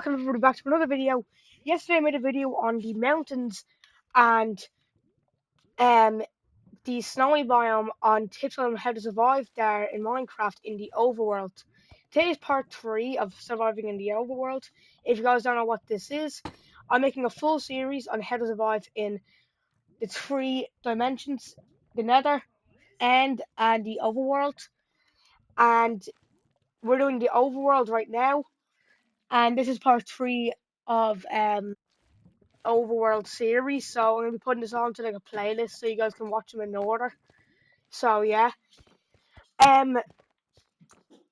welcome everybody back to another video. Yesterday I made a video on the mountains and um the snowy biome on tips on how to survive there in Minecraft in the overworld. Today is part 3 of surviving in the overworld. If you guys don't know what this is, I'm making a full series on how to survive in the 3 dimensions, the nether, end, and the overworld. And we're doing the overworld right now, and this is part 3 of overworld series, so I'm gonna be putting this onto like a playlist so you guys can watch them in order. So yeah. Um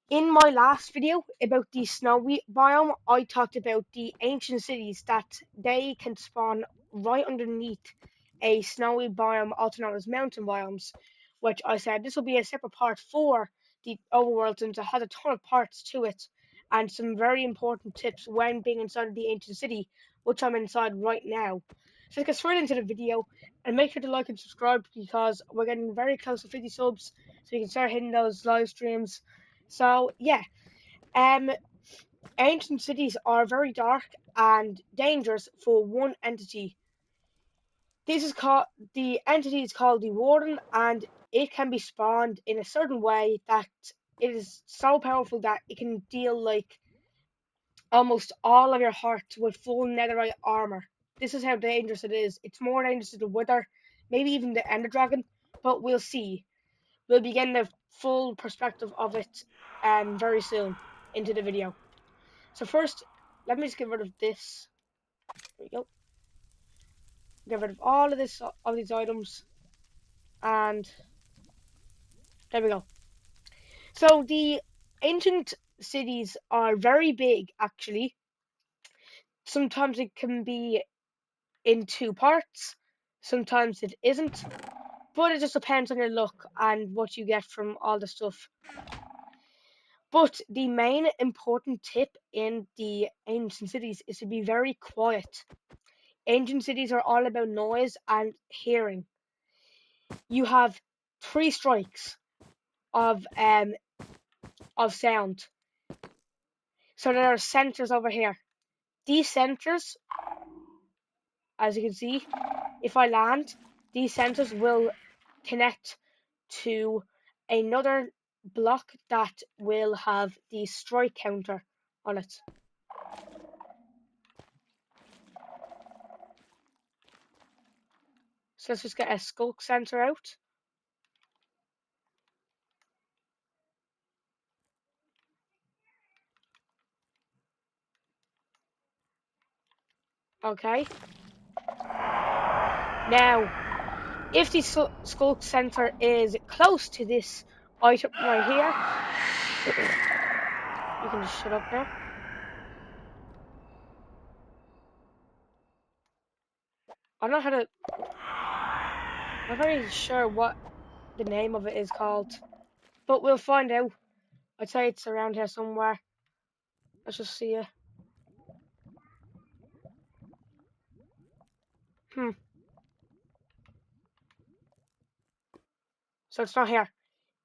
in my last video about the snowy biome, I talked about the ancient cities that they can spawn right underneath a snowy biome, also known as mountain biomes, which I said this will be a separate part for the overworld since it has a ton of parts to it and some very important tips when being inside of the ancient city, which I'm inside right now. So let's get straight into the video and make sure to like and subscribe because we're getting very close to 50 subs, so you can start hitting those live streams. So yeah, um, ancient cities are very dark and dangerous for one entity. This is called the entity is called the Warden, and it can be spawned in a certain way that it is so powerful that it can deal like almost all of your hearts with full netherite armor. This is how dangerous it is. It's more dangerous than the Wither, maybe even the Ender Dragon, but we'll see. We'll be getting the full perspective of it very soon into the video. So first, let me just get rid of this. There we go. Get rid of all of these items, and there we go. So the ancient cities are very big, actually. Sometimes it can be in 2 parts, sometimes it isn't, but it just depends on your luck and what you get from all the stuff. But the main important tip in the ancient cities is to be very quiet. Ancient cities are all about noise and hearing. You have 3 strikes of sound. So there are centers over here. These centers, as you can see, if I land, these centers will connect to another block that will have the strike counter on it. So let's just get a skulk center out. Okay. Now, if the skulk center is close to this item right here, you can just shut up now. I'm not very sure what the name of it is called, but we'll find out. I'd say it's around here somewhere. Let's just see it. So it's not here.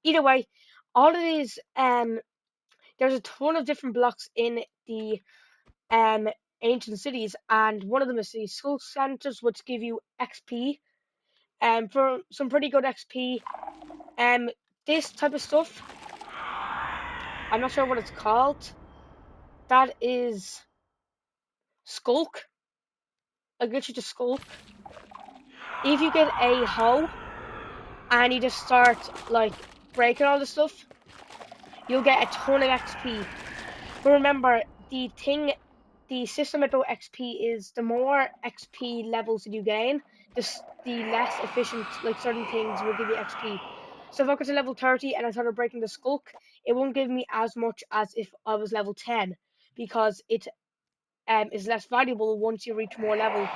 Either way, all of these there's a ton of different blocks in the um ancient cities, and one of them is the soul centers, which give you XP. For some pretty good XP. This type of stuff, I'm not sure what it's called. That is Skulk. Like literally just Skulk. If you get a hoe and you just start like breaking all the stuff, you'll get a ton of XP. But remember, the system about XP is the more XP levels that you gain, the less efficient like certain things will give you XP. So if I got to level 30 and I started breaking the skulk, it won't give me as much as if I was level 10 because it is less valuable once you reach more level.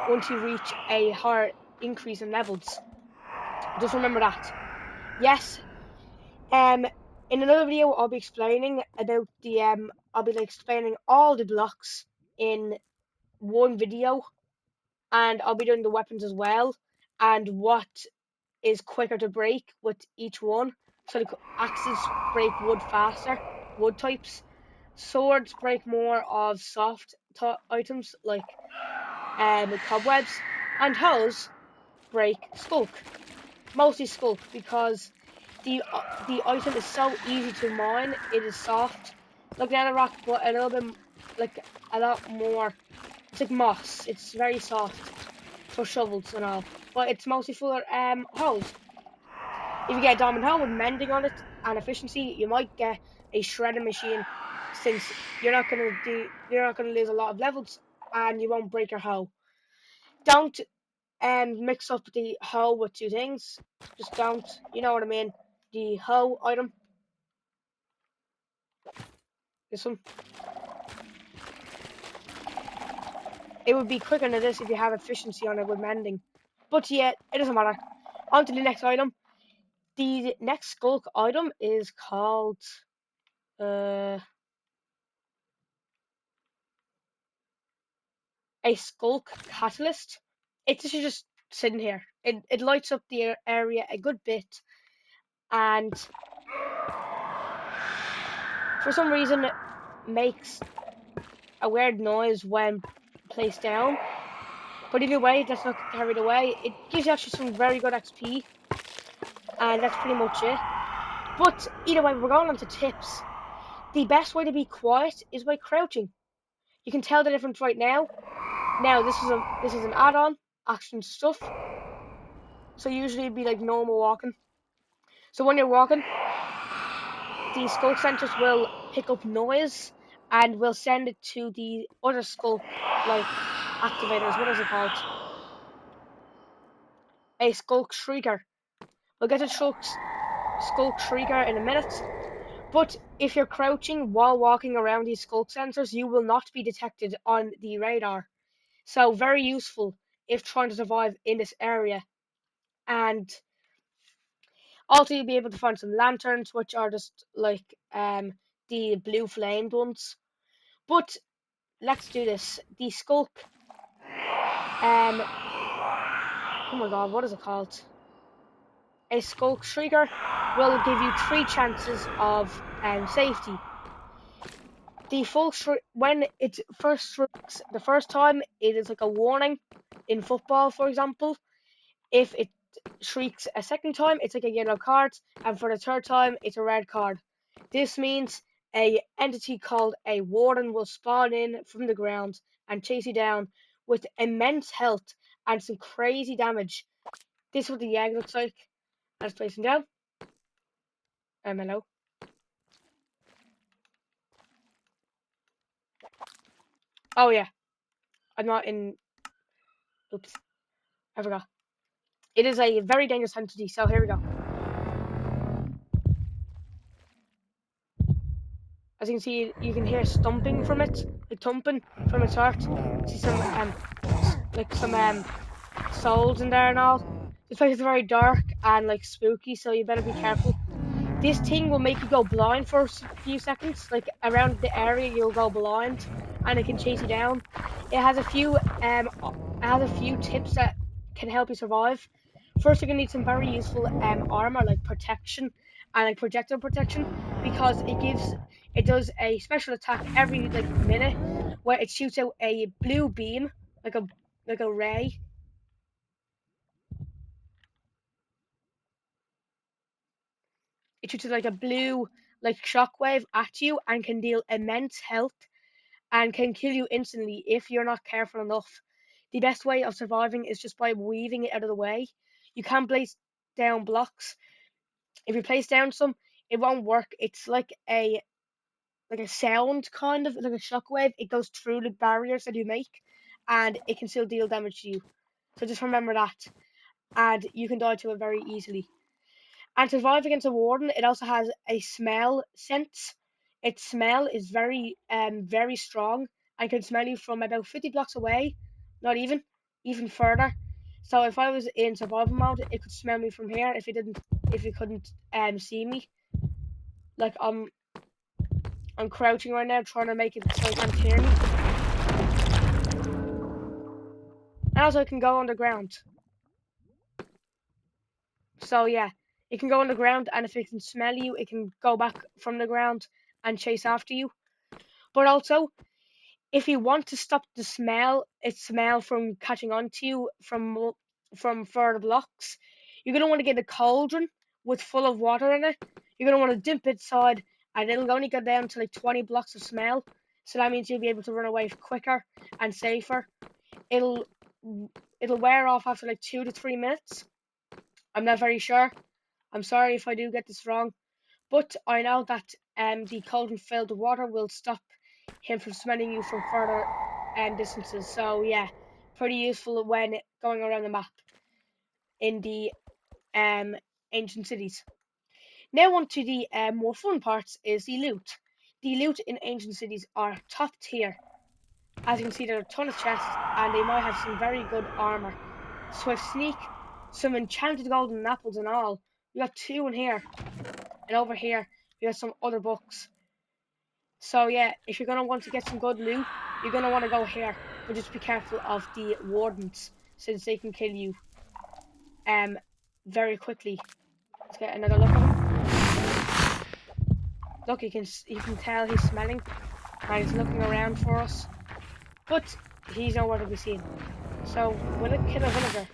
Once you reach a higher increase in levels. Just remember that. Yes. In another video, I'll be explaining about the I'll be like explaining all the blocks in one video, and I'll be doing the weapons as well, and what is quicker to break with each one. So the axes break wood faster, wood types. Swords break more of soft items like cobwebs, and hoes break skulk, mostly skulk, because the item is so easy to mine. It is soft, like nether rock, but a little bit like a lot more. It's like moss. It's very soft for shovels and all, but it's mostly for hoes. If you get a diamond hoe with mending on it and efficiency, you might get a shredding machine, since you're not gonna lose a lot of levels and you won't break your hoe. Don't mix up the hoe with two things. Just don't. You know what I mean? The hoe item. This one. It would be quicker than this if you have efficiency on it with mending. But yeah, it doesn't matter. On to the next item. The next skulk item is called uh, a skulk catalyst. It's just sitting here. It lights up the area a good bit, and for some reason it makes a weird noise when placed down. But either way, let's not get carried away. It gives you actually some very good XP, and that's pretty much it. But either way, we're going on to tips. The best way to be quiet is by crouching. You can tell the difference right now. Now this is an add-on action stuff. So usually it'd be like normal walking. So when you're walking, the skulk sensors will pick up noise and will send it to the other skulk like activators. What is it called? A skulk shrieker. We'll get to skulk shrieker in a minute. But if you're crouching while walking around these skulk sensors, you will not be detected on the radar. So very useful if trying to survive in this area. And also you'll be able to find some lanterns, which are just like the blue flamed ones. But let's do this. The skulk oh my god, what is it called? A skulk shrieker will give you 3 chances of safety. The full when it first shrieks the first time, it is like a warning. In football, for example, if it shrieks a second time, it's like a yellow card, and for the third time, it's a red card. This means a entity called a warden will spawn in from the ground and chase you down with immense health and some crazy damage. This is what the egg looks like. Let's place him down. Hello. Oh yeah, I'm not in. Oops, I forgot. It is a very dangerous entity. So here we go. As you can see, you can hear stumping from it, like thumping from its heart. See some like some souls in there and all. This place is very dark and like spooky, so you better be careful. This thing will make you go blind for a few seconds. Like around the area, you'll go blind, and it can chase you down. It has a few tips that can help you survive. First, you're gonna need some very useful armor like protection and like projectile protection, because it does a special attack every like minute where it shoots out a blue beam like a ray. It shoots like a blue like shockwave at you and can deal immense health and can kill you instantly if you're not careful enough. The best way of surviving is just by weaving it out of the way. You can place down blocks. If you place down some, it won't work. It's like a sound kind of like a shockwave. It goes through the barriers that you make, and it can still deal damage to you. So just remember that, and you can die to it very easily. And to survive against a warden, it also has a smell sense. Its smell is very strong and can smell you from about 50 blocks away, not even further. So if I was in survival mode, it could smell me from here if it couldn't see me. Like I'm crouching right now, trying to make it so it can't hear me. And also, it can go underground. So yeah, it can go underground, and if it can smell you, it can go back from the ground and chase after you. But also, if you want to stop its smell from catching on to you from further blocks, you're gonna want to get a cauldron with full of water in it. You're gonna want to dip it inside, and it'll only go down to like 20 blocks of smell. So that means you'll be able to run away quicker and safer. It'll it'll wear off after like 2 to 3 minutes. I'm not very sure. I'm sorry if I do get this wrong, but I know that the cauldron filled with water will stop him from smelling you from further distances. So yeah, pretty useful when going around the map in the um ancient cities. Now on to the more fun parts is the loot. The loot in ancient cities are top tier. As you can see, there are a ton of chests, and they might have some very good armor. Swift sneak, some enchanted golden apples and all. We got 2 in here, and over here we got some other books. So yeah, if you're gonna want to get some good loot, you're gonna want to go here, but just be careful of the wardens since they can kill you um very quickly. Let's get another look at him. Look, you can tell he's smelling and he's looking around for us, but he's nowhere to be seen. So will it kill a villager?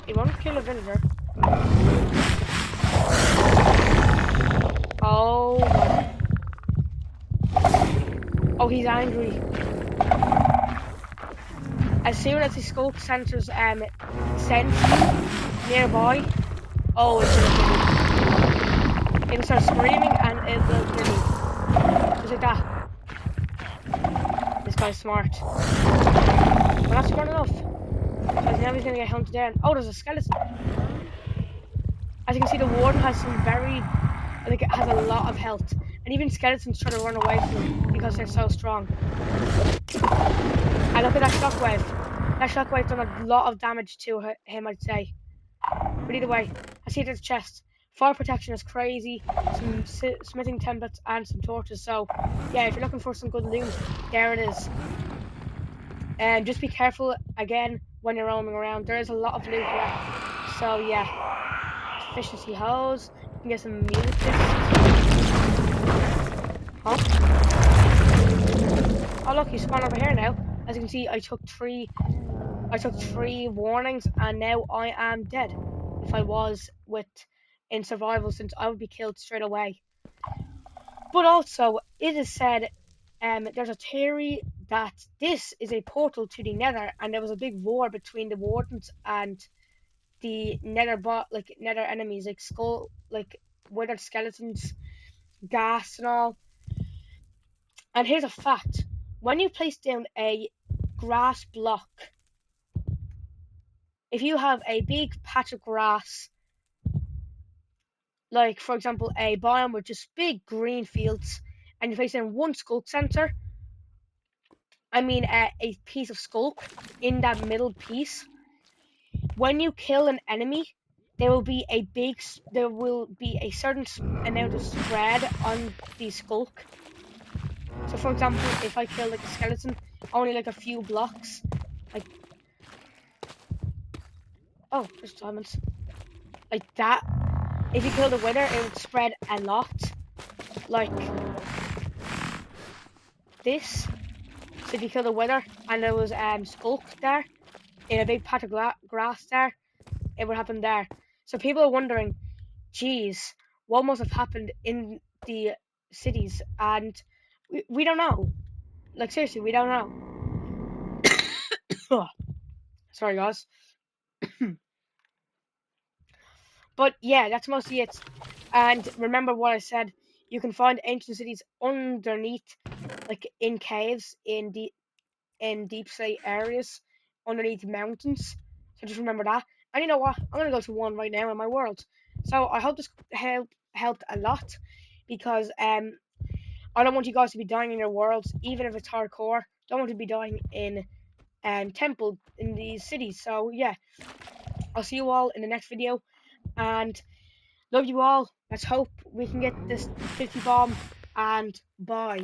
It won't kill a villager. Oh god. Oh, he's angry. As soon as the skulk sensors sense you nearby, oh, it's gonna kill you. It'll start screaming and it will kill you. Just like that. This guy's smart. Well, that's smart enough. Because now he's gonna get hunted down. Oh, there's a skeleton. As you can see, the warden has some it has a lot of health. And even skeletons try to run away from him because they're so strong. And look at that shockwave. That shockwave done a lot of damage to him, I'd say. But either way, I see there's a chest. Fire protection is crazy. Some smithing templates and some torches. So, yeah, if you're looking for some good loot, there it is. And just be careful again when you're roaming around. There is a lot of loot here. So, yeah. Efficiency hose. You can get some music discs. Huh? Oh look, he's spawned over here now. As you can see, I took three warnings, and now I am dead. If I was in survival, since I would be killed straight away. But also, it is said, there's a theory that this is a portal to the Nether, and there was a big war between the wardens and the Nether enemies, like withered skeletons, gas, and all. And here's a fact: when you place down a grass block, if you have a big patch of grass, like for example a biome with just big green fields, and you place in one skulk center, a piece of skulk in that middle piece, when you kill an enemy, there will be a certain amount of spread on the skulk. So for example, if I kill like a skeleton, only like a few blocks, like, oh, there's diamonds, like that. If you kill the wither, it would spread a lot, like this. So if you kill the wither and there was skulk there in a big patch of grass there, it would happen there. So people are wondering, geez, what must have happened in the cities? And we don't know. Like seriously, we don't know. Sorry guys. But yeah, that's mostly it. And remember what I said, you can find ancient cities underneath, like in caves, in deep sea areas, underneath mountains. So just remember that. And you know what? I'm gonna go to one right now in my world. So I hope this helped a lot, because I don't want you guys to be dying in your worlds, even if it's hardcore. Don't want to be dying in temple in these cities. So yeah, I'll see you all in the next video, and love you all. Let's hope we can get this 50 bomb, and bye.